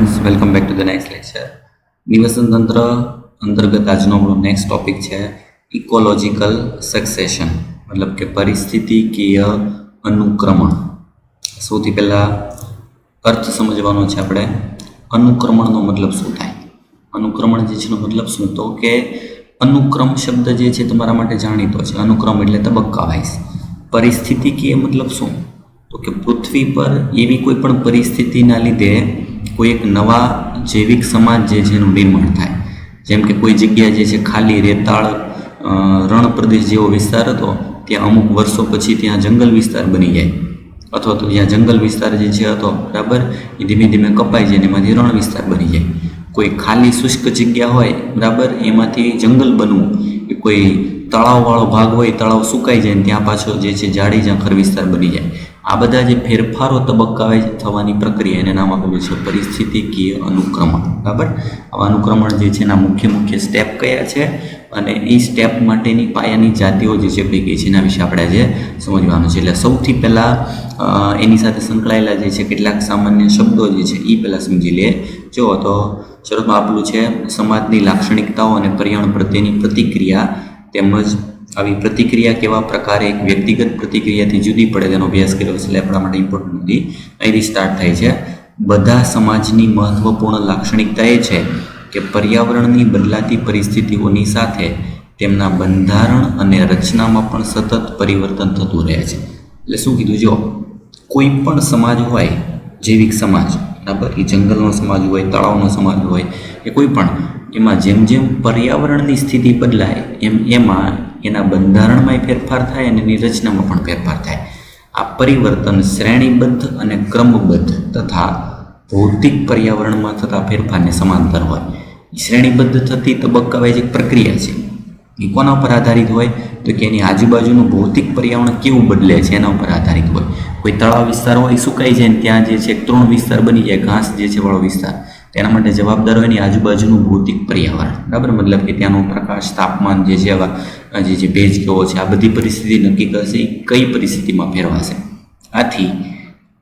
Students, welcome back to the next lecture. નિવસન તંત્ર અંતર્ગત આજનો આપણો નેક્સ્ટ ટોપિક છે ઇકોલોજીકલ સક્સેશન, મતલબ કે પરિસ્થિતિકીય અનુક્રમણ. સૌથી પહેલાં અર્થ સમજવાનો છે આપણે. અનુક્રમણનો મતલબ શું થાય? અનુક્રમણ જે છે એનો મતલબ શું? તો કે અનુક્રમ શબ્દ જે છે તમારા માટે જાણીતો છે. અનુક્રમ એટલે તબક્કા વાઇઝ. પરિસ્થિતિકીય મતલબ શું? તો કે પૃથ્વી પર એવી કોઈ પણ પરિસ્થિતિના લીધે કોઈ એક નવા જૈવિક સમાજ જે છે એનું નિર્માણ થાય. જેમ કે કોઈ જગ્યા જે છે ખાલી રેતાળ રણ પ્રદેશ જેવો વિસ્તાર હતો, ત્યાં અમુક વર્ષો પછી ત્યાં જંગલ વિસ્તાર બની જાય, અથવા તો જ્યાં જંગલ વિસ્તાર જે છે હતો બરાબર એ ધીમે ધીમે કપાઈ જાય અને એમાંથી રણ વિસ્તાર બની જાય. કોઈ ખાલી શુષ્ક જગ્યા હોય બરાબર, એમાંથી જંગલ બનવું. એ કોઈ તળાવવાળો ભાગ હોય, તળાવ સુકાઈ જાય ને ત્યાં પાછો જે છે જાડી ઝાંખર વિસ્તાર બની જાય. આ બધા જે ફેરફારો તબક્કાવાઇઝ થવાની પ્રક્રિયા એને નામ આપેલું છે પરિસ્થિતિકીય અનુક્રમણ. બરાબર, આવા અનુક્રમણ જે છે એના મુખ્ય સ્ટેપ કયા છે અને એ સ્ટેપ માટેની પાયાની જાતિઓ જે છે કઈ કઈ છે એના વિશે આપણે આજે સમજવાનું છે. એટલે સૌથી પહેલાં એની સાથે સંકળાયેલા જે છે કેટલાક સામાન્ય શબ્દો જે છે એ પહેલાં સમજી લે. જો તો શરૂઆતમાં આપેલું છે સમાજની લાક્ષણિકતાઓ અને પર્યાવરણ પ્રત્યેની પ્રતિક્રિયા, તેમજ આવી પ્રતિક્રિયા કેવા પ્રકારે એક વ્યક્તિગત પ્રતિક્રિયાથી જુદી પડે તેનો અભ્યાસ કર્યો છે. એટલે આપણા માટે ઇમ્પોર્ટન્ટ નથી. અહીંથી સ્ટાર્ટ થાય છે. બધા સમાજની મહત્વપૂર્ણ લાક્ષણિકતા એ છે કે પર્યાવરણની બદલાતી પરિસ્થિતિઓની સાથે તેમના બંધારણ અને રચનામાં પણ સતત પરિવર્તન થતું રહે છે. એટલે શું કીધું? જો કોઈ પણ સમાજ હોય, જૈવિક સમાજ બરાબર, એ જંગલનો સમાજ હોય, તળાવનો સમાજ હોય કે કોઈ પણ, એમાં જેમ જેમ પર્યાવરણની સ્થિતિ બદલાય એમાં એના બંધારણમાં ફેરફાર થાય અને એની રચનામાં પણ ફેરફાર થાય. આ પરિવર્તન શ્રેણીબદ્ધ અને ક્રમબદ્ધ તથા ભૌતિક પર્યાવરણમાં થતા ફેરફારને સમાંતર હોય. શ્રેણીબદ્ધ થતી તબક્કાવાઇઝ એક પ્રક્રિયા છે. એ કોના ઉપર આધારિત હોય? તો કે એની આજુબાજુનું ભૌતિક પર્યાવરણ કેવું બદલે છે એના ઉપર આધારિત હોય. કોઈ તળાવ વિસ્તાર હોય, સુકાઈ જાય ને ત્યાં જે છે તૃણ વિસ્તાર બની જાય, ઘાસ જે છે વાળો વિસ્તાર, તેના માટે જવાબદાર હોય એની આજુબાજુનું ભૌતિક પર્યાવરણ. બરાબર, મતલબ કે ત્યાંનું પ્રકાશ, તાપમાન જે છે, આવા જે ભેજ કેવો છે, આ બધી પરિસ્થિતિ નક્કી કરશે એ કઈ પરિસ્થિતિમાં ફેરવાશે. આથી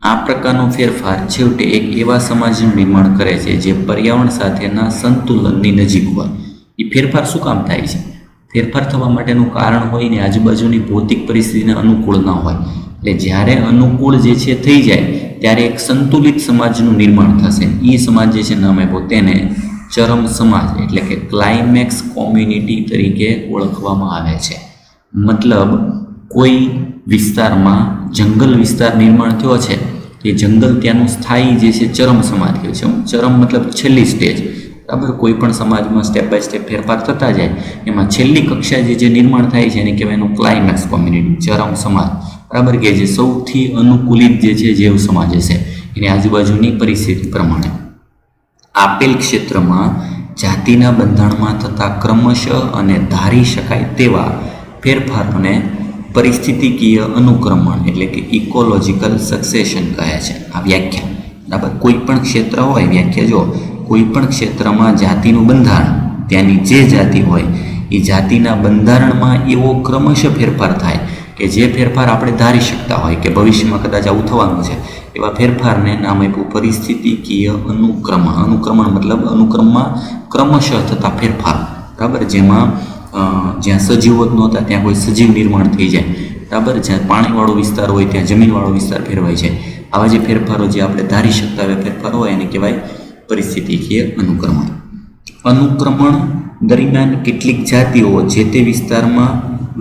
આ પ્રકારનો ફેરફાર છેવટે એક એવા સમાજનું નિર્માણ કરે છે જે પર્યાવરણ સાથેના સંતુલનની નજીક હોય. એ ફેરફાર શું કામ થાય છે? ફેરફાર થવા માટેનું કારણ હોય ને આજુબાજુની ભૌતિક પરિસ્થિતિને અનુકૂળ ન હોય. એટલે જ્યારે અનુકૂળ જે છે થઈ જાય ત્યારે એક સંતુલિત સમાજનું નિર્માણ થશે. એ સમાજ જે છે નામ આપ્યો તેને ચરમ સમાજ એટલે કે ક્લાઇમેક્સ કોમ્યુનિટી તરીકે ઓળખવામાં આવે છે. મતલબ કોઈ વિસ્તારમાં જંગલ વિસ્તાર નિર્માણ થયો છે, એ જંગલ ત્યાંનું સ્થાયી જે છે ચરમ સમાજ કહે છે. ચરમ મતલબ છેલ્લી સ્ટેજ. બરાબર, કોઈ પણ સમાજમાં સ્ટેપ બાય સ્ટેપ ફેરફાર થતા જાય એમાં છેલ્લી કક્ષા જે નિર્માણ થાય છે એને કહેવાય એનું ક્લાઇમેક્સ કોમ્યુનિટી, ચરમ સમાજ. બરાબર, કે જે સૌથી અનુકૂલિત જે છે જેવ સમાજ છે એની આજુબાજુની પરિસ્થિતિ પ્રમાણે આપેલ ક્ષેત્રમાં જાતિના બંધારણમાં થતા ક્રમશઃ અને ધારી શકાય તેવા ફેરફારોને પરિસ્થિતિકીય અનુક્રમણ એટલે કે ઇકોલોજીકલ સક્સેશન કહે છે. આ વ્યાખ્યા. બરાબર, કોઈ પણ ક્ષેત્ર હોય, વ્યાખ્યા જો, કોઈ પણ ક્ષેત્રમાં જાતિનું બંધારણ, ત્યાંની જે જાતિ હોય એ જાતિના બંધારણમાં એવો ક્રમશઃ ફેરફાર થાય કે જે ફેરફાર આપણે ધારી શકતા હોય કે ભવિષ્યમાં કદાચ આવું થવાનું છે, એવા ફેરફારને નામ આપ્યું પરિસ્થિતિકીય અનુક્રમણ. અનુક્રમણ મતલબ અનુક્રમમાં ક્રમશઃ થતા ફેરફાર. બરાબર, જેમાં જ્યાં સજીવો જ નહોતા ત્યાં કોઈ સજીવ નિર્માણ થઈ જાય. બરાબર, જ્યાં પાણીવાળો વિસ્તાર હોય ત્યાં જમીનવાળો વિસ્તાર ફેરવાય છે. આવા જે ફેરફારો જે આપણે ધારી શકતા હોય ફેરફારો હોય એને કહેવાય પરિસ્થિતિકીય અનુક્રમણ. અનુક્રમણ દરમિયાન કેટલીક જાતિઓ જે તે વિસ્તારમાં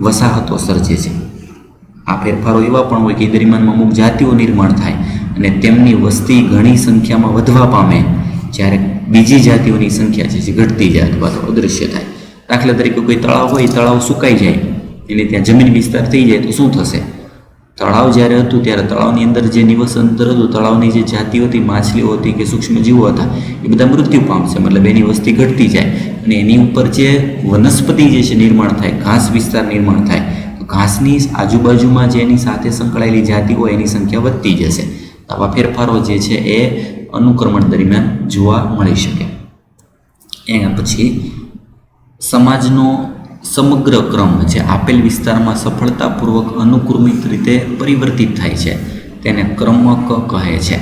વસાહતો સર્જે છે. આ ફેરફારો એવા પણ હોય કે દરમિયાનમાં અમુક જાતિઓ નિર્માણ થાય અને તેમની વસ્તી ઘણી સંખ્યામાં વધવા પામે, જ્યારે બીજી જાતિઓની સંખ્યા છે જે ઘટતી જાય અથવા તો અદૃશ્ય થાય. દાખલા તરીકે કોઈ તળાવ હોય, તળાવ સુકાઈ જાય, એને ત્યાં જમીન વિસ્તાર થઈ જાય તો શું થશે? તળાવ જ્યારે હતું ત્યારે તળાવની અંદર જે નિવસંતર હતું, તળાવની જે જાતિઓ હતી, માછલીઓ હતી કે સૂક્ષ્મજીવો હતા, એ બધા મૃત્યુ પામશે. મતલબ એની વસ્તી ઘટતી જાય અને એની ઉપર જે વનસ્પતિ જે છે નિર્માણ થાય, ઘાસ વિસ્તાર નિર્માણ થાય, તો ઘાસની આજુબાજુમાં જે એની સાથે સંકળાયેલી જાતિ હોય એની સંખ્યા વધતી જશે. આવા ફેરફારો જે છે એ અનુક્રમણ દરમિયાન જોવા મળી શકે. એના પછી સમાજનો સમગ્ર ક્રમ જે આપેલ વિસ્તારમાં સફળતાપૂર્વક અનુક્રમિત રીતે પરિવર્તિત થાય છે તેને ક્રમક કહે છે.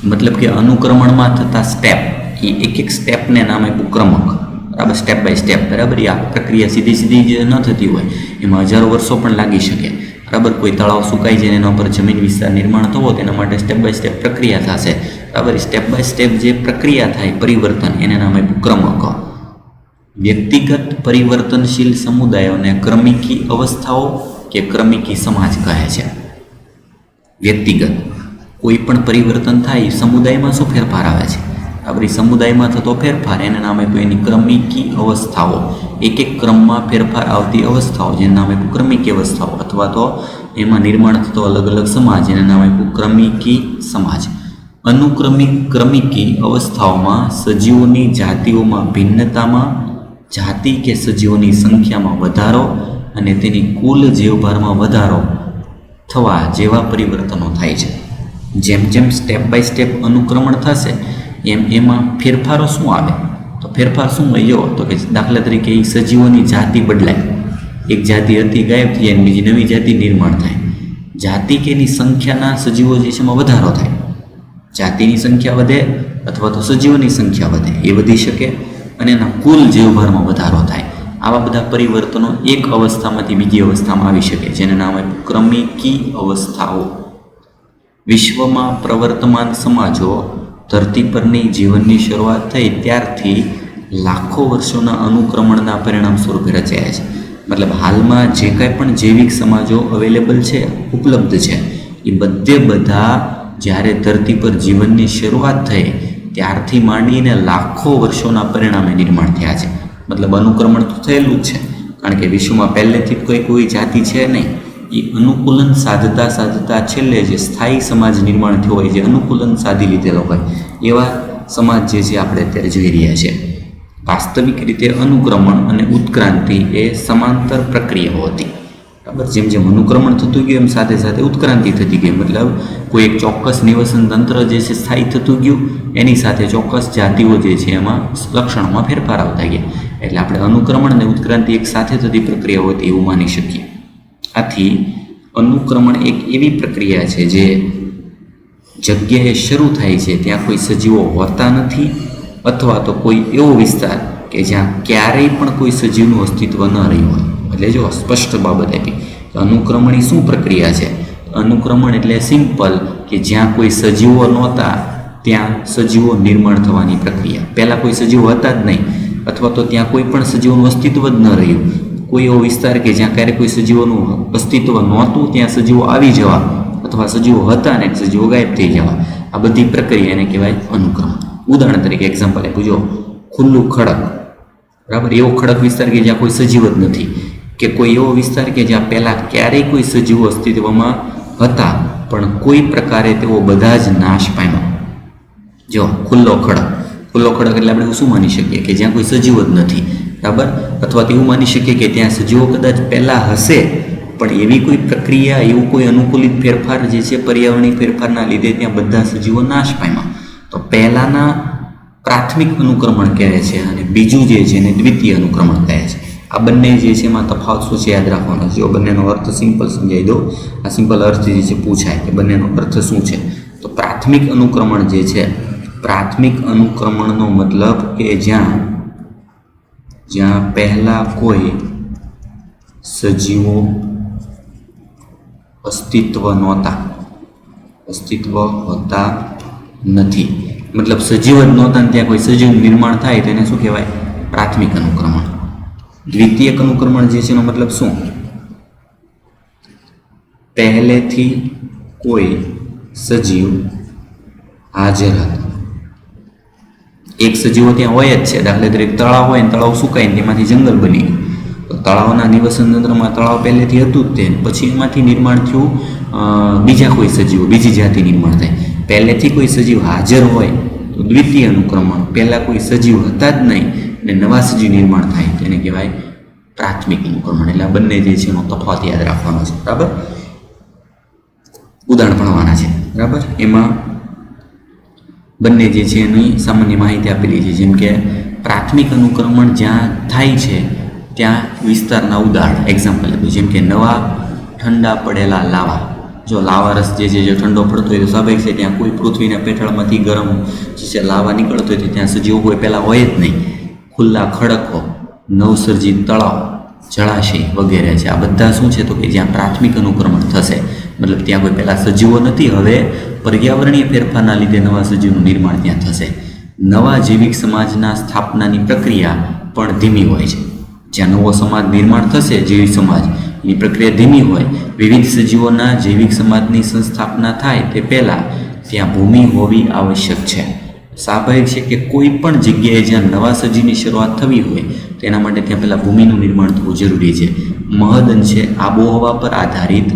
मतलब કે અનુક્રમણમાં થતા સ્ટેપ, એ એક એક સ્ટેપને નામ આપ્યું ક્રમક, બરાબર, સ્ટેપ બાય સ્ટેપ, બરાબર. આ પ્રક્રિયા સીધી સીધી જે ન થતી હોય એમાં હજારો વર્ષો પણ લાગી શકે, બરાબર. કોઈ તળાવ સુકાઈ જાય એના પર જમીન વિસ્તાર નિર્માણ થવો તેના માટે સ્ટેપ બાય સ્ટેપ પ્રક્રિયા થશે, બરાબર. સ્ટેપ બાય સ્ટેપ જે પ્રક્રિયા થાય પરિવર્તન, એને નામ આપ્યું ક્રમક. વ્યક્તિગત પરિવર્તનશીલ સમુદાયોને ક્રમિકી અવસ્થાઓ કે ક્રમિકી સમાજ કહે છે. વ્યક્તિગત કોઈ પણ પરિવર્તન થાય સમુદાયમાં શું ફેરફાર આવે છે, આપણી સમુદાયમાં થતો ફેરફાર એને નામ આપ્યું એની ક્રમિકી અવસ્થાઓ. એક એક ક્રમમાં ફેરફાર આવતી અવસ્થાઓ જેને નામ આપ્યું ક્રમિકી અવસ્થાઓ, અથવા તો એમાં નિર્માણ થતો અલગ અલગ સમાજ એને નામ આપ્યું ક્રમિકી સમાજ. ક્રમિકી અવસ્થાઓમાં સજીવોની જાતિઓમાં ભિન્નતામાં જાતિ કે સજીવોની સંખ્યામાં વધારો અને તેની કુલ જીવભારમાં વધારો થવા જેવા પરિવર્તનો થાય છે. જેમ જેમ સ્ટેપ બાય સ્ટેપ અનુક્રમણ થશે એમ એમાં ફેરફારો શું આવે, તો ફેરફાર શું હોય જો, તો કે દાખલા તરીકે એ સજીવોની જાતિ બદલાય, એક જાતિ હતી ગાયબ થઈ જાય, બીજી નવી જાતિ નિર્માણ થાય. જાતિ કે એની સંખ્યાના સજીવો જે છે એમાં વધારો થાય, જાતિની સંખ્યા વધે અથવા તો સજીવોની સંખ્યા વધે, એ વધી શકે, અને એના કુલ જીવભારમાં વધારો થાય. આવા બધા પરિવર્તનો એક અવસ્થામાંથી બીજી અવસ્થામાં આવી શકે, જેને નામ આપ્યું ક્રમિકી અવસ્થાઓ. વિશ્વમાં પ્રવર્તમાન સમાજો ધરતી પરની જીવનની શરૂઆત થઈ ત્યારથી લાખો વર્ષોના અનુક્રમણના પરિણામ સ્વરૂપે રચાયા છે. મતલબ હાલમાં જે કાંઈ પણ જૈવિક સમાજો અવેલેબલ છે, ઉપલબ્ધ છે, એ બધા જ્યારે ધરતી પર જીવનની શરૂઆત થઈ ત્યારથી માંડીને લાખો વર્ષોના પરિણામે નિર્માણ થયા છે. મતલબ અનુક્રમણ તો થયેલું જ છે, કારણ કે વિશ્વમાં પહેલેથી જ કોઈ જાતિ છે નહીં. એ અનુકૂલન સાધતા છેલ્લે જે સ્થાયી સમાજ નિર્માણ થયો હોય, જે અનુકૂલન સાધી લીધેલો હોય, એવા સમાજ જે છે આપણે અત્યારે જોઈ રહ્યા છીએ. વાસ્તવિક રીતે અનુક્રમણ અને ઉત્ક્રાંતિ એ સમાંતર પ્રક્રિયાઓ હતી, બરાબર. જેમ જેમ અનુક્રમણ થતું ગયું એમ સાથે સાથે ઉત્ક્રાંતિ થતી ગઈ. મતલબ કોઈ એક ચોક્કસ નિવસન તંત્ર જે છે સ્થાયી થતું ગયું, એની સાથે ચોક્કસ જાતિઓ જે છે એમાં લક્ષણોમાં ફેરફાર આવતા ગયા. એટલે આપણે અનુક્રમણ અને ઉત્ક્રાંતિ એક સાથે થતી પ્રક્રિયાઓ હતી એવું માની શકીએ. આથી અનુક્રમણ એક એવી પ્રક્રિયા છે જે જગ્યાએ શરૂ થાય છે ત્યાં કોઈ સજીવો હોતા નથી, અથવા તો કોઈ એવો વિસ્તાર કે જ્યાં ક્યારેય પણ કોઈ સજીવનું અસ્તિત્વ ન રહ્યું હોય. એટલે જો સ્પષ્ટ બાબત આપી, અનુક્રમણ એ શું પ્રક્રિયા છે? અનુક્રમણ એટલે સિમ્પલ કે જ્યાં કોઈ સજીવો નહોતા ત્યાં સજીવો નિર્માણ થવાની પ્રક્રિયા. પહેલાં કોઈ સજીવો હતા જ નહીં, અથવા તો ત્યાં કોઈ પણ સજીવોનું અસ્તિત્વ જ ન રહ્યું. કોઈ એવો વિસ્તાર કે જ્યાં ક્યારેય કોઈ સજીવોનું અસ્તિત્વ નહોતું ત્યાં સજીવો આવી જવા, અથવા સજીવો હતા ને સજીવો ગાયબ થઈ જવા, આ બધી પ્રક્રિયા એને કહેવાય અનુક્રમણ. ઉદાહરણ તરીકે એક્ઝામ્પલ આપ્યું, જો ખુલ્લું ખડક, બરાબર, એવો ખડક વિસ્તાર કે જ્યાં કોઈ સજીવ જ નથી, કે કોઈ એવો વિસ્તાર કે જ્યાં પહેલાં ક્યારેય કોઈ સજીવો અસ્તિત્વમાં હતા પણ કોઈ પ્રકારે તેઓ બધા જ નાશ પામ્યા. જો ખુલ્લો ખડક એટલે આપણે શું માની શકીએ કે જ્યાં કોઈ સજીવ જ નથી, બરાબર. અથવા તો એવું માની શકીએ કે ત્યાં સજીવો કદાચ પહેલાં હશે પણ એવી કોઈ પ્રક્રિયા, એવું કોઈ અનુકૂલિત ફેરફાર જે છે પર્યાવરણીય ફેરફારના લીધે ત્યાં બધા સજીવો નાશ પામ્યા. તો પહેલાંના પ્રાથમિક અનુક્રમણ કહે છે અને બીજું જે છે એને દ્વિતીય અનુક્રમણ કહે છે. આ બંને જે છે એમાં તફાવત શું છે યાદ રાખવાનો છે. જો બંનેનો અર્થ સિમ્પલ સમજાવી દો. આ સિમ્પલ અર્થ જે છે પૂછાય કે બંનેનો અર્થ શું છે. તો પ્રાથમિક અનુક્રમણ જે છે, પ્રાથમિક અનુક્રમણનો મતલબ કે જ્યાં પહેલાં કોઈ સજીવો અસ્તિત્વ હોતા નથી. મતલબ સજીવ જ નહોતા ને ત્યાં કોઈ સજીવ નિર્માણ થાય તેને શું કહેવાય? પ્રાથમિક અનુક્રમણ. દ્વિતીયક અનુક્રમણ જે છે એનો મતલબ શું? પહેલેથી કોઈ સજીવ હાજર હતા. એક સજીવો ત્યાં હોય જ છે. દાખલા તરીકે તળાવ હોય ને તળાવ સુકાય ને તેમાંથી જંગલ બની ગયું. તો તળાવના નિવસન તંત્રમાં તળાવ પહેલેથી હતું જ તે, પછી એમાંથી નિર્માણ થયું બીજા કોઈ સજીવો, બીજી જાતિ નિર્માણ થાય. પહેલેથી કોઈ સજીવ હાજર હોય તો દ્વિતીય અનુક્રમણ. પહેલાં કોઈ સજીવ હતા જ નહીં ને નવા સજીવ નિર્માણ થાય તેને કહેવાય પ્રાથમિક અનુક્રમણ. એટલે આ બંને જે છે એનો તફાવત યાદ રાખવાનો છે, બરાબર. ઉદાહરણ ભણવાના છે, બરાબર. એમાં બંને જે છે એની સામાન્ય માહિતી આપેલી છે. જેમ કે પ્રાથમિક અનુક્રમણ જ્યાં થાય છે ત્યાં વિસ્તારના ઉદાહરણ એક્ઝામ્પલ આપ્યું. જેમ કે નવા ઠંડા પડેલા લાવા, જો લાવારસ જે છે જે ઠંડો પડતો હોય તો સ્વાભાવિક છે ત્યાં કોઈ પૃથ્વીના પેટાળમાંથી ગરમ જે છે લાવા નીકળતો હોય તો ત્યાં સજીવો કોઈ પહેલાં હોય જ નહીં. ખુલ્લા ખડકો, નવસર્જિત તળાવ, જળાશય વગેરે છે. આ બધા શું છે તો કે જ્યાં પ્રાથમિક અનુક્રમણ થશે, મતલબ ત્યાં કોઈ પહેલાં સજીવો નથી. હવે પર્યાવરણીય ફેરફારના લીધે નવા સજીવનું નિર્માણ ત્યાં થશે. નવા જૈવિક સમાજના સ્થાપનાની પ્રક્રિયા પણ ધીમી હોય છે. જ્યાં નવો સમાજ નિર્માણ થશે, જૈવિક સમાજ, એની પ્રક્રિયા ધીમી હોય. વિવિધ સજીવોના જૈવિક સમાજની સંસ્થાપના થાય તે પહેલાં ત્યાં ભૂમિ હોવી આવશ્યક છે. સ્વાભાવિક છે કે કોઈ પણ જગ્યાએ જ્યાં નવા સજીવની શરૂઆત થવી હોય તેના માટે ત્યાં પહેલાં ભૂમિનું નિર્માણ થવું જરૂરી છે. મહદઅંશે આબોહવા પર આધારિત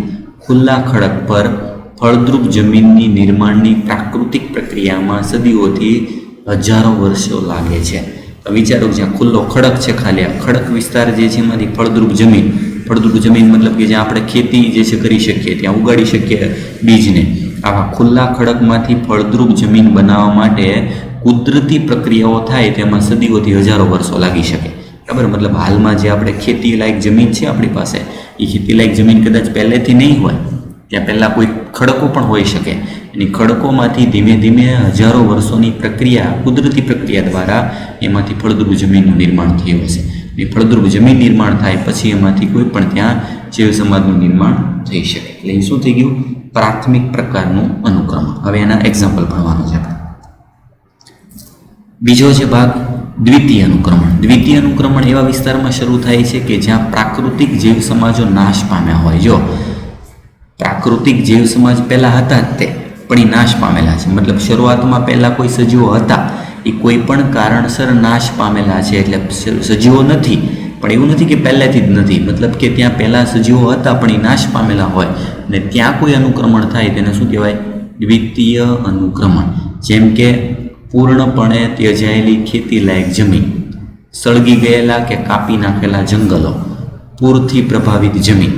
ખુલ્લા ખડક પર ફળદ્રુપ જમીનની નિર્માણની પ્રાકૃતિક પ્રક્રિયામાં સદીઓથી હજારો વર્ષો લાગે છે. વિચારો જ્યાં ખુલ્લો ખડક છે, ખાલી આ ખડક વિસ્તાર જે છે એમાંથી ફળદ્રુપ જમીન મતલબ કે જ્યાં આપણે ખેતી જે છે કરી શકીએ, ત્યાં ઉગાડી શકીએ બીજને. આવા ખુલ્લા ખડકમાંથી ફળદ્રુપ જમીન બનાવવા માટે કુદરતી પ્રક્રિયાઓ થાય તેમાં સદીઓથી હજારો વર્ષો લાગી શકે. બરાબર, મતલબ હાલમાં જે આપણે ખેતી લાયક જમીન છે આપણી પાસે, એ ખેતી લાયક જમીન કદાચ પહેલેથી નહીં હોય, ત્યાં પહેલાં કોઈ ખડકો પણ હોઈ શકે. એની ખડકોમાંથી ધીમે ધીમે હજારો વર્ષોની પ્રક્રિયા, કુદરતી પ્રક્રિયા દ્વારા એમાંથી ફળદ્રુપ જમીનનું નિર્માણ થયું હશે. એ ફળદ્રુપ જમીન નિર્માણ થાય પછી એમાંથી કોઈ પણ ત્યાં જૈવ સમાજનું નિર્માણ થઈ શકે. એટલે એ શું થઈ ગયું? પ્રાથમિક પ્રકારનું અનુક્રમણ. હવે એના એક્ઝામ્પલ ભણવાનું છે. બીજો છે ભાગ દ્વિતીય અનુક્રમણ. દ્વિતીય અનુક્રમણ એવા વિસ્તારમાં શરૂ થાય છે કે જ્યાં પ્રાકૃતિક જૈવ સમાજો નાશ પામ્યા હોય. જો પ્રાકૃતિક જૈવ સમાજ પહેલાં હતા જ તે, પણ એ નાશ પામેલા છે. મતલબ શરૂઆતમાં પહેલાં કોઈ સજીવો હતા, એ કોઈ પણ કારણસર નાશ પામેલા છે. એટલે સજીવો નથી, પણ એવું નથી કે પહેલેથી જ નથી. મતલબ કે ત્યાં પહેલાં સજીવો હતા પણ એ નાશ પામેલા હોય ને ત્યાં કોઈ અનુક્રમણ થાય તેને શું કહેવાય? દ્વિતીય અનુક્રમણ. જેમ કે પૂર્ણપણે ત્યજાયેલી ખેતી લાયક જમીન, સળગી ગયેલા કે કાપી નાખેલા જંગલો, પૂરથી પ્રભાવિત જમીન.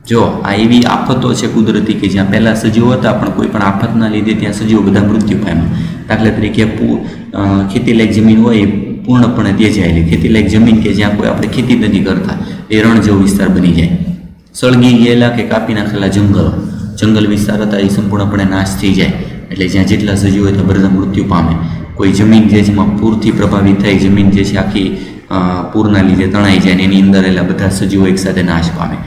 જો આ એવી આફતો છે કુદરતી કે જ્યાં પહેલાં સજીવો હતા પણ કોઈ પણ આફતના લીધે ત્યાં સજીવો બધા મૃત્યુ પામ્યા. દાખલા તરીકે ખેતીલાયક જમીન હોય એ પૂર્ણપણે ત્યજાયેલી ખેતીલાયક જમીન કે જ્યાં કોઈ આપણે ખેતી નથી કરતા, એ રણ જેવો વિસ્તાર બની જાય. સળગી ગયેલા કે કાપી નાખેલા જંગલ વિસ્તાર હતા એ સંપૂર્ણપણે નાશ થઈ જાય. એટલે જ્યાં જેટલા સજીવો હોય ત્યાં બધા મૃત્યુ પામે. કોઈ જમીન જે છે એમાં પૂરથી પ્રભાવિત થઈ, જમીન જે છે આખી પૂરના લીધે તણાઈ જાય ને એની અંદર રહેલા બધા સજીવો એકસાથે નાશ પામે.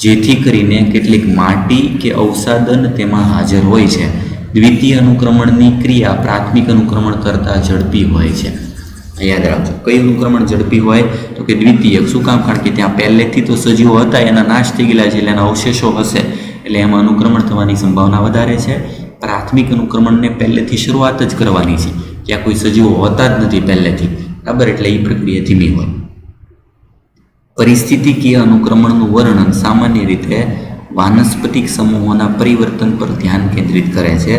જેથી કરીને કેટલીક માટી કે અવસાદન તેમાં હાજર હોય છે. દ્વિતીય અનુક્રમણની ક્રિયા પ્રાથમિક અનુક્રમણ કરતાં ઝડપી હોય છે. યાદ રાખજો, કઈ અનુક્રમણ ઝડપી હોય તો કે દ્વિતીય. શું કામ? કારણ કે ત્યાં પહેલેથી તો સજીવો હતા, એના નાશ થઈ ગયેલા છે, એટલે એના અવશેષો હશે, એટલે એમાં અનુક્રમણ થવાની સંભાવના વધારે છે. પ્રાથમિક અનુક્રમણને પહેલેથી શરૂઆત જ કરવાની છે, ત્યાં કોઈ સજીવો હોતા જ નથી પહેલેથી, બરાબર, એટલે એ પ્રક્રિયા ધીમી હોય. પરિસ્થિતિકીય અનુક્રમણનું વર્ણન સામાન્ય રીતે વાનસ્પતિક સમૂહોના પરિવર્તન પર ધ્યાન કેન્દ્રિત કરે છે,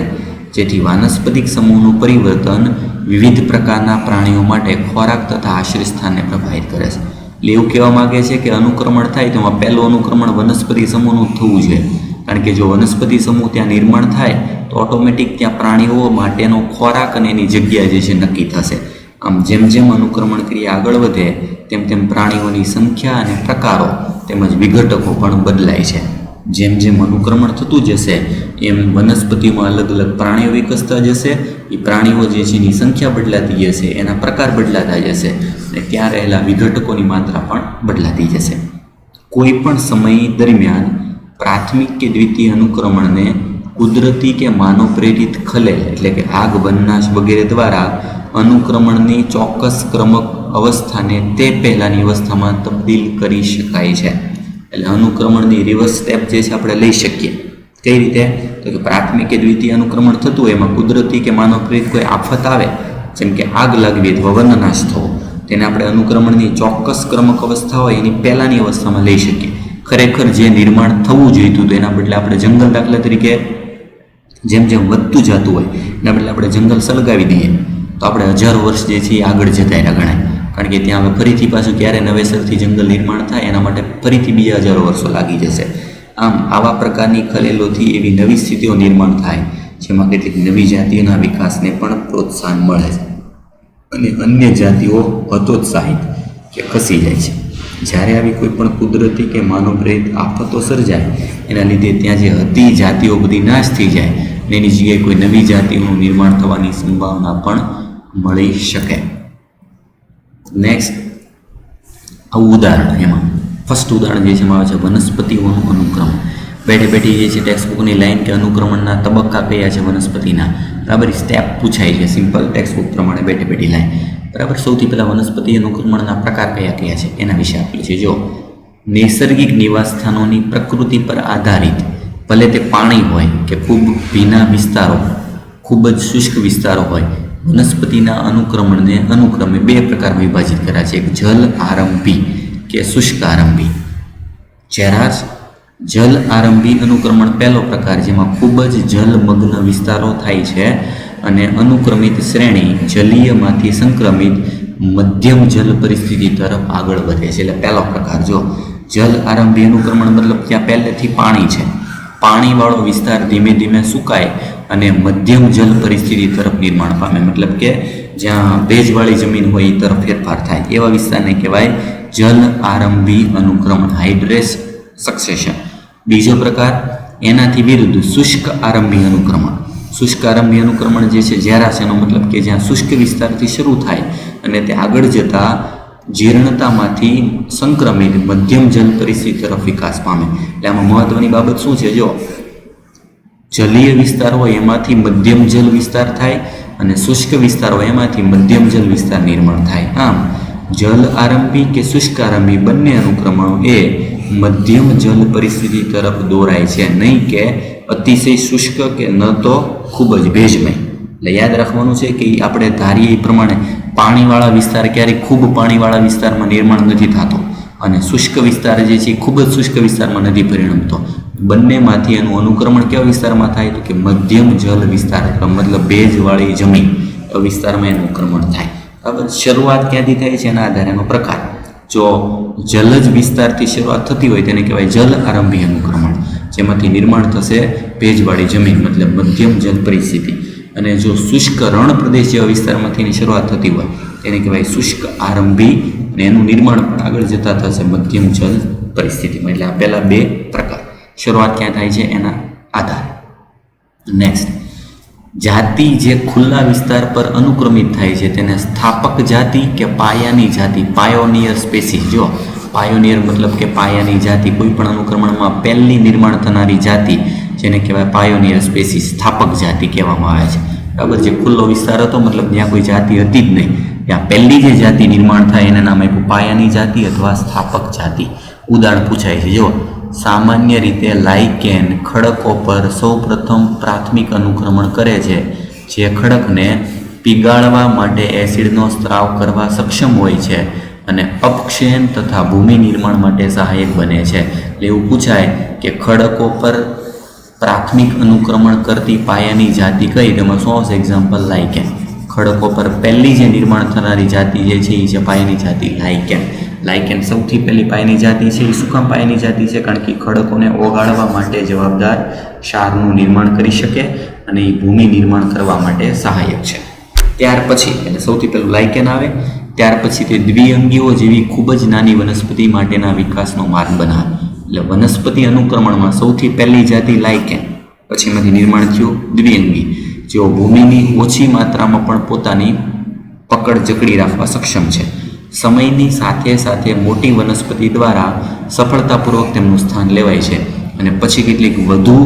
જેથી વાનસ્પતિક સમૂહનું પરિવર્તન વિવિધ પ્રકારના પ્રાણીઓ માટે ખોરાક તથા આશ્રય સ્થાનને પ્રભાવિત કરે છે. એટલે એવું કહેવા માગે છે કે અનુક્રમણ થાય તો એમાં પહેલું અનુક્રમણ વનસ્પતિ સમૂહનું થવું જોઈએ. કારણ કે જો વનસ્પતિ સમૂહ ત્યાં નિર્માણ થાય તો ઓટોમેટિક ત્યાં પ્રાણીઓ માટેનો ખોરાક અને એની જગ્યા જે છે નક્કી થશે. આમ જેમ જેમ અનુક્રમણ ક્રિયા આગળ વધે તેમ તેમ પ્રાણીઓની સંખ્યા અને પ્રકારો તેમજ વિઘટકો પણ બદલાય છે. જેમ જેમ અનુક્રમણ થતું જશે એમ વનસ્પતિમાં અલગ અલગ પ્રાણીઓ વિકસતા જશે. એ પ્રાણીઓ જે છે એની સંખ્યા બદલાતી જશે, એના પ્રકાર બદલાતા જશે અને ત્યાં રહેલા વિઘટકોની માત્રા પણ બદલાતી જશે. કોઈ પણ સમય દરમિયાન પ્રાથમિક કે દ્વિતીય અનુક્રમણને કુદરતી કે માનવ પ્રેરિત ખલેલ એટલે કે આગ, વનનાશ વગેરે દ્વારા અનુક્રમણની ચોક્કસ ક્રમક અવસ્થાને તે પહેલાંની અવસ્થામાં તબદીલ કરી શકાય છે. એટલે અનુક્રમણની રિવર્સ સ્ટેપ જે છે આપણે લઈ શકીએ. કઈ રીતે? તો કે પ્રાથમિક કે દ્વિતીય અનુક્રમણ થતું હોય એમાં કુદરતી કે માનવ પ્રેરિત કોઈ આફત આવે, જેમ કે આગ લાગવી અથવા વનનાશ થવો, તેને આપણે અનુક્રમણની ચોક્કસ ક્રમક અવસ્થા હોય એની પહેલાંની અવસ્થામાં લઈ શકીએ. ખરેખર જે નિર્માણ થવું જોઈતું હતું એના બદલે આપણે જંગલ, દાખલા તરીકે જેમ જેમ વધતું જતું હોય એના બદલે આપણે જંગલ સળગાવી દઈએ તો આપણે હજારો વર્ષ જે છે એ આગળ જતા રહ્યા ગણાય. કારણ કે ત્યાં હવે ફરીથી પાછું ક્યારે નવેસરથી જંગલ નિર્માણ થાય એના માટે ફરીથી બીજા હજારો વર્ષો લાગી જશે. આમ આવા પ્રકારની ખલેલોથી એવી નવી સ્થિતિઓ નિર્માણ થાય જેમાં કેટલીક નવી જાતિઓના વિકાસને પણ પ્રોત્સાહન મળે છે અને અન્ય જાતિઓ હતોત્સાહિત કે ખસી જાય છે. જ્યારે આવી કોઈ પણ કુદરતી કે માનવ પ્રેરિત આફતો સર્જાય એના લીધે ત્યાં જે હતી જાતિઓ બધી નાશ થઈ જાય ને એની જગ્યાએ કોઈ નવી જાતિઓનું નિર્માણ થવાની સંભાવના પણ મળી શકે. નેક્સ્ટ આવું ઉદાહરણ, એમાં ફર્સ્ટ ઉદાહરણ જે છે એમાં આવે છે વનસ્પતિઓનું અનુક્રમણ. બેઠે બેઠી જે છે ટેક્સ્ટબુકની લાઈન કે અનુક્રમણના તબક્કા કયા છે વનસ્પતિના, બરાબર, સ્ટેપ પૂછાય છે સિમ્પલ ટેક્સ્ટબુક પ્રમાણે બેઠે બેઠી લાઈન, બરાબર. સૌથી પહેલાં વનસ્પતિ અનુક્રમણના પ્રકાર કયા કયા છે એના વિશે આપેલું છે. જો નૈસર્ગિક નિવાસસ્થાનોની પ્રકૃતિ પર આધારિત, ભલે તે પાણી હોય કે ખૂબ ભીના વિસ્તારો, ખૂબ જ શુષ્ક વિસ્તારો હોય, વનસ્પતિના અનુક્રમણને અનુક્રમે બે પ્રકારમાં વિભાજિત કર્યા છે. એક જલ આરંભી કે શુષ્ક આરંભી. જેરાસ જલ આરંભી અનુક્રમણ પહેલો પ્રકાર, જેમાં ખૂબ જ જલમગ્ન વિસ્તારો થાય છે અને અનુક્રમિત શ્રેણી જલીયમાંથી સંક્રમિત મધ્યમ જલ પરિસ્થિતિ તરફ આગળ વધે છે. એટલે પહેલો પ્રકાર જો જલ આરંભી અનુક્રમણ મતલબ ત્યાં પહેલેથી પાણી છે, પાણીવાળો વિસ્તાર ધીમે ધીમે સુકાય અને મધ્યમ જલ પરિસ્થિતિ તરફ નિર્માણ પામે, મતલબ કે જ્યાં ભેજવાળી જમીન હોય એ તરફ ફેરફાર થાય, એવા વિસ્તારને કહેવાય જલ આરંભી અનુક્રમણ, હાઇડ્રેસ સક્સેશન. બીજો પ્રકાર એનાથી વિરુદ્ધ શુષ્ક આરંભી અનુક્રમણ. શુષ્ક આરંભી અનુક્રમણ જે છે જેરાસ, એનો મતલબ કે જ્યાં શુષ્ક વિસ્તારથી શરૂ થાય અને તે આગળ જતા જીર્ણતામાંથી સંક્રમિત મધ્યમ જલ પરિસ્થિતિ તરફ વિકાસ પામે. એટલે આમાં મહત્વની બાબત શું છે, જો જલીય વિસ્તાર હોય એમાંથી મધ્યમ જલ વિસ્તાર થાય અને શુષ્ક વિસ્તાર હોય એમાંથી મધ્યમ જલ વિસ્તાર નિર્માણ થાય. આમ જલ આરંભી કે શુષ્ક આરંભી બંને અનુક્રમણો એ મધ્યમ જલ પરિસ્થિતિ તરફ દોરાય છે, નહીં કે અતિશય શુષ્ક કે ન તો ખૂબ જ ભેજમય. એટલે યાદ રાખવાનું છે કે આપણે ધારીએ એ પ્રમાણે પાણીવાળા વિસ્તાર ક્યારેક ખૂબ પાણીવાળા વિસ્તારમાં નિર્માણ નથી થતો અને શુષ્ક વિસ્તાર જે છે એ ખૂબ જ શુષ્ક વિસ્તારમાં નથી પરિણમતો. બંનેમાંથી એનું અનુક્રમણ કેવા વિસ્તારમાં થાય તો કે મધ્યમ જલ વિસ્તાર, મતલબ ભેજવાળી જમીન વિસ્તારમાં એનું અનુક્રમણ થાય. બરાબર. શરૂઆત ક્યાંથી થાય છે એના આધારે એનો પ્રકાર. જો જલજ વિસ્તારથી શરૂઆત થતી હોય તેને કહેવાય જલ આરંભી અનુક્રમણ, જેમાંથી નિર્માણ થશે ભેજવાળી જમીન મતલબ મધ્યમ જલ પરિસ્થિતિ. અને જો શુષ્ક રણ પ્રદેશ જેવા વિસ્તારમાંથી શરૂઆત થતી હોય તેને કહેવાય શુષ્ક આરંભી અને એનું નિર્માણ પણ આગળ જતા થશે મધ્યમ જલ પરિસ્થિતિમાં. એટલે આ પહેલા બે પ્રકાર, શરૂઆત ક્યાં થાય છે એના આધારે. નેક્સ્ટ, જાતિ જે ખુલ્લા વિસ્તાર પર અનુક્રમિત થાય છે તેને સ્થાપક જાતિ કે પાયાની જાતિ, પાયોનિયર સ્પેસીસ. જો પાયોનિયર મતલબ કે પાયાની જાતિ, કોઈ પણ અનુક્રમણમાં પહેલી નિર્માણ થનારી જાતિ જેને કહેવાય પાયોનિયર સ્પેસીસ, સ્થાપક જાતિ કહેવામાં આવે છે. બરાબર. જે ખુલ્લો વિસ્તાર હતો મતલબ ત્યાં કોઈ જાતિ હતી જ નહીં, ત્યાં પહેલી જે જાતિ નિર્માણ થાય એને નામ આપ્યું પાયાની જાતિ અથવા સ્થાપક જાતિ. ઉદાહરણ પૂછાય છે. જો સામાન્ય રીતે લાઇકેન ખડકો પર સૌપ્રથમ પ્રાથમિક અનુક્રમણ કરે છે, જે ખડકને પીગાળવા માટે એસિડનો સ્ત્રાવ કરવા સક્ષમ હોય છે અને અપક્ષયન તથા ભૂમિ નિર્માણ માટે સહાયક બને છે. એટલે એવું પૂછાય કે ખડકો પર પ્રાથમિક અનુક્રમણ કરતી પાયાની જાતિ કઈ, તેમાં શું આવશે એક્ઝામ્પલ લાઇકેન. ખડકો પર પહેલી જે નિર્માણ થનારી જાતિ જે છે એ છે પાયાની જાતિ લાઇકેન. લાઇકેન સૌથી પહેલી પાયાની જાતિ છે. એ શું કામ પાયાની જાતિ છે? કારણ કે ખડકોને ઓગાળવા માટે જવાબદાર ક્ષારનું નિર્માણ કરી શકે અને એ ભૂમિ નિર્માણ કરવા માટે સહાયક છે. ત્યાર પછી એટલે સૌથી પહેલું લાઇકેન આવે, ત્યાર પછી તે દ્વિઅંગીઓ જેવી ખૂબ જ નાની વનસ્પતિ માટેના વિકાસનો માર્ગ બનાવે. એટલે વનસ્પતિ અનુક્રમણમાં સૌથી પહેલી જાતિ લાઇકેન, પછી એમાંથી નિર્માણ થયું દ્વિઅંગી, જેઓ ભૂમિની ઓછી માત્રામાં પણ પોતાની પકડ જકડી રાખવા સક્ષમ છે. સમયની સાથે સાથે મોટી વનસ્પતિ દ્વારા સફળતાપૂર્વક તેમનું સ્થાન લેવાય છે અને પછી કેટલીક વધુ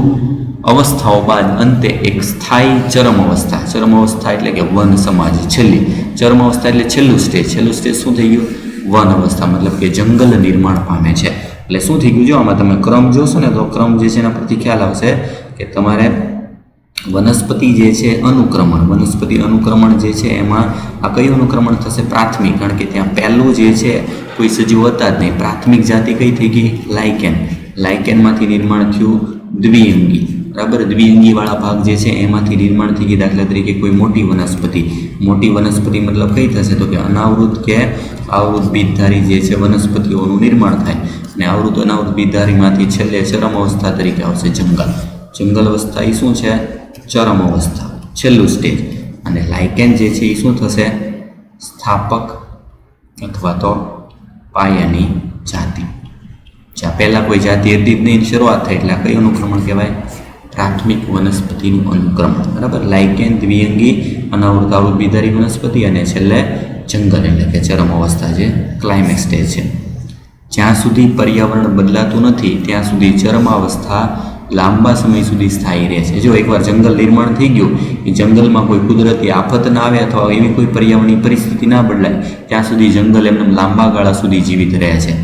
અવસ્થાઓ બાદ અંતે એક સ્થાયી ચરમ અવસ્થા એટલે કે વન સમાજ, છેલ્લી ચરમ અવસ્થા એટલે છેલ્લું સ્ટેજ શું થઈ ગયું? વન અવસ્થા, મતલબ કે જંગલ નિર્માણ પામે છે. એટલે શું થઈ ગયું? જો આમાં તમે ક્રમ જોશો ને તો ક્રમ જે છે એના પરથી ખ્યાલ આવશે કે તમારે વનસ્પતિ જે છે વનસ્પતિ અનુક્રમણ જે છે એમાં આ કયું અનુક્રમણ થશે? પ્રાથમિક, કારણ કે ત્યાં પહેલું જે છે કોઈ સજીવ હતા જ નહીં. પ્રાથમિક જાતિ કઈ થઈ ગઈ? લાઇકેન. લાઇકેનમાંથી નિર્માણ થયું દ્વિઅંગી. બરાબર. દ્વિઅંગીવાળા ભાગ જે છે એમાંથી નિર્માણ થઈ ગઈ દાખલા તરીકે કોઈ મોટી વનસ્પતિ મતલબ કઈ થશે તો કે અનાવૃત કે આવૃત બીજધારી જે છે વનસ્પતિઓનું નિર્માણ થાય અને આવૃત અનાવૃત બીજધારીમાંથી છેલ્લે ચરમ અવસ્થા તરીકે આવશે જંગલ અવસ્થા. એ શું છે? ચરમ અવસ્થા, છેલ્લું સ્ટેજ. અને લાઇકેન જે છે એ શું થશે? સ્થાપક અથવા તો પાયાની જાતિ. જ્યાં પહેલાં કોઈ જાતિ હતી જ નહીં, શરૂઆત થઈ એટલે આ કયું અનુક્રમણ કહેવાય? પ્રાથમિક વનસ્પતિનું અનુક્રમણ. બરાબર. લાઇકેન, દ્વિઅંગી, અનાવૃત આવૃત બીજધારી વનસ્પતિ અને છેલ્લે જંગલ એટલે કે ચરમ અવસ્થા જે ક્લાઇમેક્સ સ્ટેજ છે. જ્યાં સુધી પર્યાવરણ બદલાતું નથી ત્યાં સુધી ચરમાવસ્થા લાંબા સમય સુધી સ્થાયી રહે છે. જો એકવાર જંગલ નિર્માણ થઈ ગયું, એ જંગલમાં કોઈ કુદરતી આફત ના આવે અથવા એવી કોઈ પર્યાવરણીય પરિસ્થિતિ ના બદલાય ત્યાં સુધી જંગલ એમને લાંબા ગાળા સુધી જીવિત રહે છે.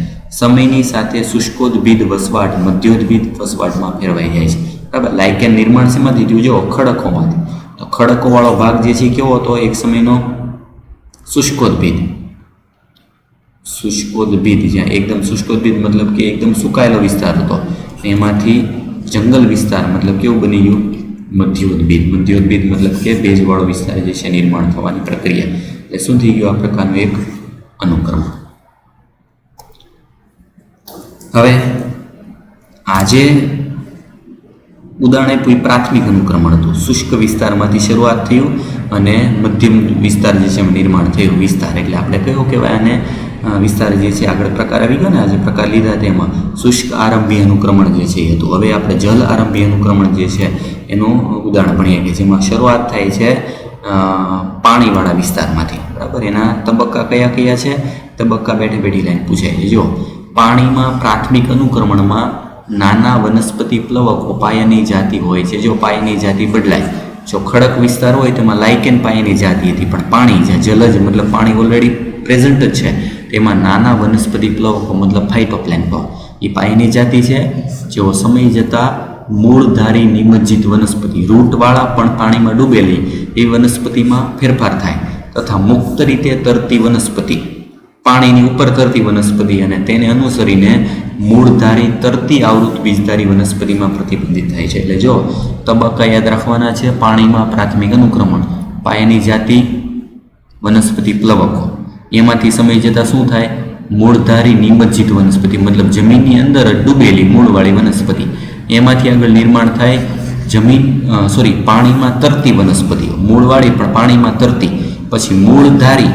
સમયની સાથે શુષ્કોદ્ભિદ વસવાટ મધ્યોદ્ભિદ વસવાટમાં ફેરવાઈ જાય છે. બરાબર. લાઇકેન નિર્માણ શેમાંથી થયું? જો ખડકોમાંથી. તો ખડકોવાળો ભાગ જે છે કેવો હતો? એક સમયનો શુષ્કોદ્ભિદ. શુષ્કોદ્ભિદ જ્યાં એકદમ શુષ્કોદ્ભિદ મતલબ કે એકદમ સુકાયેલો વિસ્તાર હતો, એમાંથી જંગલ વિસ્તાર મતલબ કેવું બની ગયું? મધ્યોદ્ભિદ. મધ્યોદ્ભિદ મતલબ કે ભેજવાળો વિસ્તાર જે છે નિર્માણ થવાની પ્રક્રિયા. એટલે શું થઈ ગયું? આ પ્રકારનું એક અનુક્રમણ. હવે આજે ઉદાહરણ આપ્યું પ્રાથમિક અનુક્રમણ હતું. શુષ્ક વિસ્તારમાંથી શરૂઆત થયું અને મધ્યમ વિસ્તાર જે છે નિર્માણ થયું. વિસ્તાર એટલે આપણે કયો કહેવાય? અને વિસ્તાર જે છે આગળ પ્રકાર આવી ગયો ને, આજે પ્રકાર લીધા તેમાં શુષ્ક આરંભી અનુક્રમણ જે છે એ હતું. હવે આપણે જલ આરંભી અનુક્રમણ જે છે એનું ઉદાહરણ ભણીએ કે જેમાં શરૂઆત થાય છે પાણીવાળા વિસ્તારમાંથી. બરાબર. એના તબક્કા કયા કયા છે? તબક્કા બેઠી બેઠી લાઈન પૂછાય છે. જો પાણીમાં પ્રાથમિક અનુક્રમણમાં નાના વનસ્પતિ પ્લવકો પાયાની જાતિ હોય છે. જો પાયાની જાતિ બદલાય, જો ખડક વિસ્તાર હોય તેમાં લાઇકેન પાયાની જાતિ હતી, પણ પાણી જે જલજ મતલબ પાણી ઓલરેડી પ્રેઝન્ટ જ છે તેમાં નાના વનસ્પતિ પ્લવકો મતલબ ફાઇટોપ્લેન્કો એ પાયાની જાતિ છે. જેઓ સમય જતાં મૂળધારી નિમજ્જિત વનસ્પતિ રૂટવાળા પણ પાણીમાં ડૂબેલી એ વનસ્પતિમાં ફેરફાર થાય તથા મુક્ત રીતે તરતી વનસ્પતિ, પાણીની ઉપર તરતી વનસ્પતિ અને તેને અનુસરીને મૂળધારી તરતી આવૃત બીજધારી વનસ્પતિમાં પ્રતિબંધિત થાય છે. એટલે જો તબક્કા યાદ રાખવાના છે. પાણીમાં પ્રાથમિક અનુક્રમણ, પાયાની જાતિ વનસ્પતિ પ્લવકો, એમાંથી સમય જતાં શું થાય? મૂળધારી નિમજ્જિત વનસ્પતિ મતલબ જમીનની અંદર જ ડૂબેલી મૂળવાળી વનસ્પતિ, એમાંથી આગળ નિર્માણ થાય પાણીમાં તરતી વનસ્પતિઓ, મૂળવાળી પણ પાણીમાં તરતી, પછી મૂળધારી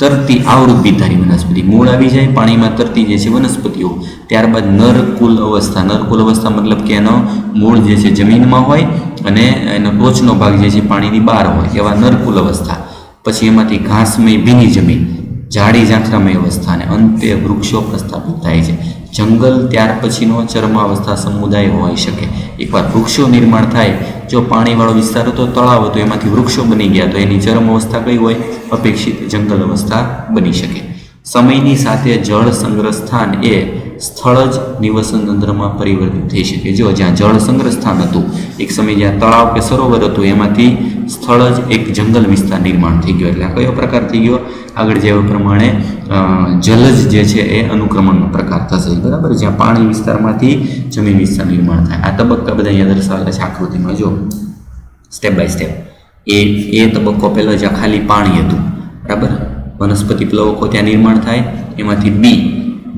તરતી આવૃત બીજધારી વનસ્પતિ, મૂળ આવી જાય પાણીમાં તરતી જે છે વનસ્પતિઓ. ત્યારબાદ નરકુલ અવસ્થા. નરકુલ અવસ્થા મતલબ કે એનો મૂળ જે છે જમીનમાં હોય અને એનો ટોચનો ભાગ જે છે પાણીની બહાર હોય, એવા નરકુલ અવસ્થા. પછી એમાંથી ઘાસમય ભીની જમીન, ઝાડી ઝાંખરામય અવસ્થા અને અંતે વૃક્ષો પ્રસ્થાપિત થાય છે. જંગલ ત્યાર પછીનો ચરમાવસ્થા સમુદાય હોઈ શકે. એકવાર વૃક્ષો નિર્માણ થાય, જો પાણીવાળો વિસ્તાર હતો, તળાવ હતો, એમાંથી વૃક્ષો બની ગયા તો એની ચરમ અવસ્થા કઈ હોય? અપેક્ષિત જંગલ અવસ્થા બની શકે. સમયની સાથે જળ સંગ્રહ સ્થાન એ સ્થળ જ નિવસન તંત્રમાં પરિવર્તિત થઈ શકે. જો જ્યાં જળ સંગ્રહ સ્થાન હતું, એક સમય જ્યાં તળાવ કે સરોવર હતું, એમાંથી સ્થળ જ એક જંગલ વિસ્તાર નિર્માણ થઈ ગયો. એટલે આ કયો પ્રકાર થઈ ગયો? આગળ જેવા પ્રમાણે જલજ જે છે એ અનુક્રમણનો પ્રકાર થશે. બરાબર. જ્યાં પાણી વિસ્તારમાંથી જમીન વિસ્તાર નિર્માણ થાય. આ તબક્કા બધા અહીંયા દર્શાવેલા છે આકૃતિમાં. જો સ્ટેપ બાય સ્ટેપ. એ તબક્કો પહેલો જ્યાં ખાલી પાણી હતું. બરાબર. વનસ્પતિ પ્લવકો ત્યાં નિર્માણ થાય. એમાંથી બી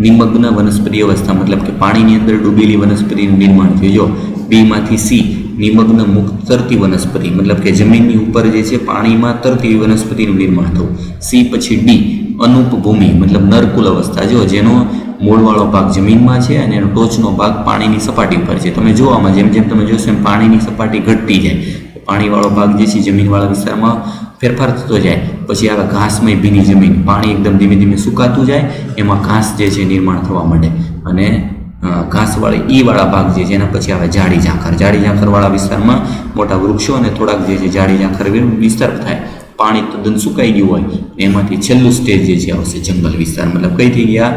નિમગ્ન વનસ્પતિ અવસ્થા મતલબ કે પાણીની અંદર ડૂબેલી વનસ્પતિનું નિર્માણ થયું. જો બીમાંથી સી નિમગ્ન મુક્ત તરતી વનસ્પતિ મતલબ કે જમીનની ઉપર જે છે પાણીમાં તરતી વનસ્પતિનું નિર્માણ થયું. સી પછી ડી અનુપભૂમિ મતલબ નરકુલ અવસ્થા. જો જેનો મૂળવાળો ભાગ જમીનમાં છે અને એનો ટોચનો ભાગ પાણીની સપાટી ઉપર છે. તમે જો આમાં જેમ જેમ તમે જોશો એમ પાણીની સપાટી ઘટતી જાય, પાણીવાળો ભાગ જે છે જમીનવાળા વિસ્તારમાં ફેરફાર થતો જાય. પછી આવે ઘાસમય ભીની જમીન, પાણી એકદમ ધીમે ધીમે સુકાતું જાય, એમાં ઘાસ જે છે નિર્માણ થવા માંડે અને ઘાસવાળી ઈવાળા ભાગ જે છે એના પછી આવે ઝાડી ઝાંખર. ઝાડી ઝાંખરવાળા વિસ્તારમાં મોટા વૃક્ષો અને થોડાક જે છે ઝાડી ઝાંખર વિસ્તાર થાય. પાણી તદ્દન સુકાઈ ગયું હોય એમાંથી છેલ્લું સ્ટેજ જે છે આવશે જંગલ વિસ્તાર. મતલબ કઈ થઈ ગયા?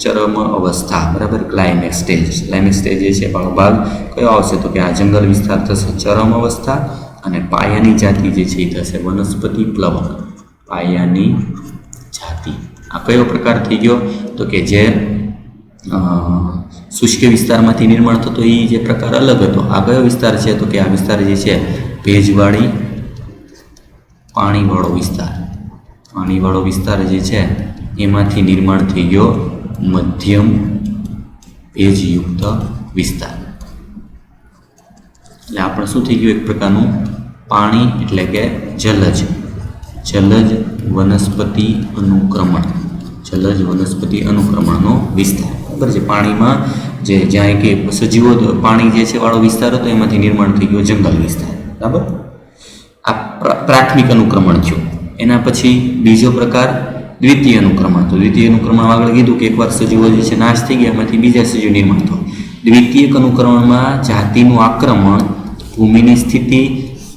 ચરમ અવસ્થા. બરાબર. Climax stage. ક્લાઇમેક્સ સ્ટેજ જે છે ભાગ કયો આવશે? તો કે આ જંગલ વિસ્તાર થશે ચરમ અવસ્થા અને પાયાની જાતિ જે છે એ થશે વનસ્પતિ પ્લવક. પાયાની જાતિ. આ કયો પ્રકાર થઈ ગયો? તો કે જે શુષ્ક વિસ્તારમાંથી નિર્માણ થતો એ જે પ્રકાર અલગ હતો. આ કયો વિસ્તાર છે? તો કે આ વિસ્તાર જે છે ભેજવાળી પાણીવાળો વિસ્તાર. પાણીવાળો વિસ્તાર જે છે એમાંથી નિર્માણ થઈ ગયો મધ્યમ ભેજયુક્ત વિસ્તાર. એટલે આપણે શું થઈ ગયું? એક પ્રકારનું પાણી એટલે કે જલજ વનસ્પતિ અનુક્રમણ. જલજ વનસ્પતિ અનુક્રમણનો વિસ્તાર. ખબર છે પાણીમાં જે જ્યાં કે સજીવો પાણી જે છે વાળો વિસ્તાર હતો એમાંથી નિર્માણ થઈ ગયો જંગલ વિસ્તાર, બરાબર. આ પ્રાથમિક અનુક્રમણ થયું. એના પછી બીજો પ્રકાર દ્વિતીય અનુક્રમણ. તો દ્વિતીય અનુક્રમણ આગળ કીધું કે એકવાર સજીવો જે છે નાશ થઈ ગયા એમાંથી બીજા સજીવ નિર્માણ થયું. દ્વિતીય અનુક્રમણમાં જાતિનું આક્રમણ ભૂમિની સ્થિતિ,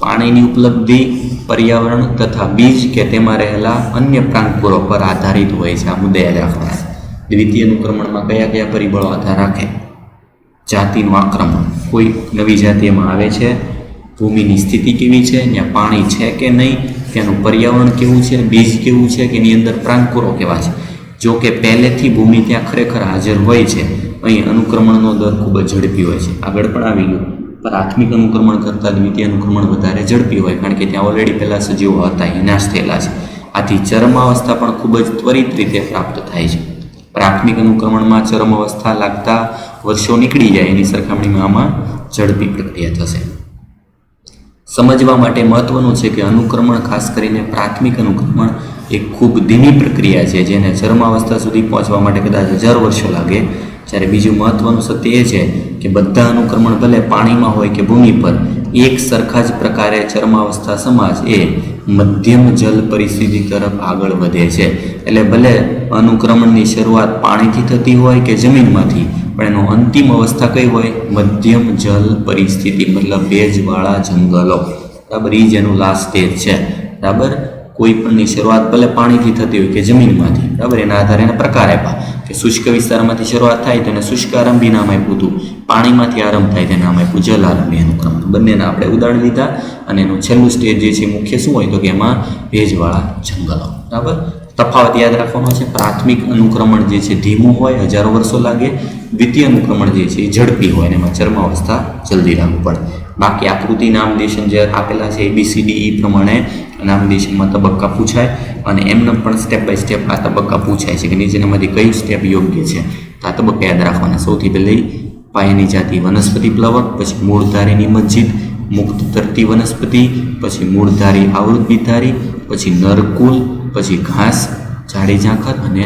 પાણીની ઉપલબ્ધિ, પર્યાવરણ તથા બીજ કે તેમાં રહેલા અન્ય પ્રાંકુરો પર આધારિત હોય છે. આ મુદ્દે યાદ રાખવાના છે. દ્વિતીય અનુક્રમણમાં કયા કયા પરિબળો આધાર રાખે? જાતિનું આક્રમણ, કોઈ નવી જાતિ એમાં આવે છે, ભૂમિની સ્થિતિ કેવી છે, ત્યાં પાણી છે કે નહીં, ત્યાંનું પર્યાવરણ કેવું છે, બીજ કેવું છે કે એની અંદર પ્રાંકુરો કેવા છે. જો કે પહેલેથી ભૂમિ ત્યાં ખરેખર હાજર હોય છે, અહીં અનુક્રમણનો દર ખૂબ જ ઝડપી હોય છે. આગળ પણ આવી ગયું, પ્રાથમિક અનુક્રમણ કરતાં દ્વિતીય અનુક્રમણ વધારે ઝડપી હોય, કારણ કે ત્યાં ઓલરેડી પહેલાં સજીવો હતા, એ નાશ થયેલા છે. આથી ચરમાવસ્થા પણ ખૂબ જ ત્વરિત રીતે પ્રાપ્ત થાય છે. પ્રાથમિક અનુક્રમણમાં ચરમાવસ્થા લાગતા વર્ષો નીકળી જાય, એની સરખામણીમાં આમાં ઝડપી પ્રક્રિયા થશે. સમજવા માટે મહત્વનું છે કે અનુક્રમણ, ખાસ કરીને પ્રાથમિક અનુક્રમણ, એ ખૂબ ધીમી પ્રક્રિયા છે, જેને ચરમાવસ્થા સુધી પહોંચવા માટે કદાચ 1000 વર્ષો લાગે. જ્યારે બીજું મહત્વનું સત્ય એ છે કે બધા અનુક્રમણ ભલે પાણીમાં હોય કે ભૂમિ પર, એક સરખા જ પ્રકારે ચરમાવસ્થા સમાજ એ મધ્યમ જલ પરિસ્થિતિ તરફ આગળ વધે છે. એટલે ભલે અનુક્રમણની શરૂઆત પાણીથી થતી હોય કે જમીનમાંથી, પણ એનો અંતિમ અવસ્થા કઈ હોય? મધ્યમ જલ પરિસ્થિતિ, મતલબ ભેજવાળા જંગલો, બરાબર. એ જ એનું લાસ્ટ સ્ટેજ છે, બરાબર. કોઈ પણની શરૂઆત ભલે પાણીથી થતી હોય કે જમીનમાંથી, બરાબર. એના આધારે એના પ્રકાર આપ્યા કે શુષ્ક વિસ્તારમાંથી શરૂઆત થાય તો એને શુષ્ક આરંભી નામ આપ્યું હતું, પાણીમાંથી આરંભ થાય તેને નામ આપ્યું જલ આરંભી અનુક્રમણ. બંનેના આપણે ઉદાહરણ લીધા. અને એનું છેલ્લું સ્ટેજ જે છે મુખ્ય શું હોય તો કે એમાં ભેજવાળા જંગલો, બરાબર. તફાવત યાદ રાખવાનો છે. પ્રાથમિક અનુક્રમણ જે છે ધીમું હોય, 1000 વર્ષો લાગે. દ્વિતીય અનુક્રમણ જે છે એ ઝડપી હોય અને એમાં ચરમાવસ્થા જલ્દી લાગુ પડે. બાકી આકૃતિ નામદેશન જે આપેલા છે ABCDE પ્રમાણે નામદેશનમાં તબક્કા પૂછાય, અને એમને પણ સ્ટેપ બાય સ્ટેપ આ તબક્કા પૂછાય છે કે નીચેનામાંથી કયું સ્ટેપ યોગ્ય છે. તો આ તબક્કા યાદ રાખવાના. સૌથી પહેલી પાયાની જાતિ વનસ્પતિ પ્લવક, પછી મૂળધારીની મસ્જિદ, મુક્ત તરતી વનસ્પતિ, પછી મૂળધારી આવૃત્તિધારી, પછી નરકુલ, પછી ઘાસ, ઝાડી ઝાંખર અને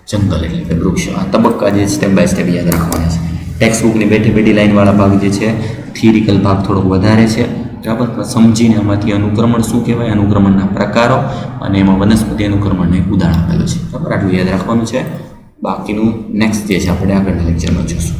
જંગલ એટલે કે વૃક્ષો. આ તબક્કા જે સ્ટેપ બાય સ્ટેપ યાદ રાખવાના છે. ટેક્સ્ટ બુકની બેઠી બેઠી લાઈનવાળા ભાગ જે છે થિયરિકલ ભાગ થોડોક વધારે છે, બરાબર. સમજીને આમાંથી અનુક્રમણ શું કહેવાય, અનુક્રમણના પ્રકારો, અને એમાં વનસ્પતિ અનુક્રમણને ઉદાહરણ આપેલું છે, બરાબર. આટલું યાદ રાખવાનું છે. બાકીનું નેક્સ્ટ જે છે આપણે આગળના લેક્ચરમાં જોઈશું.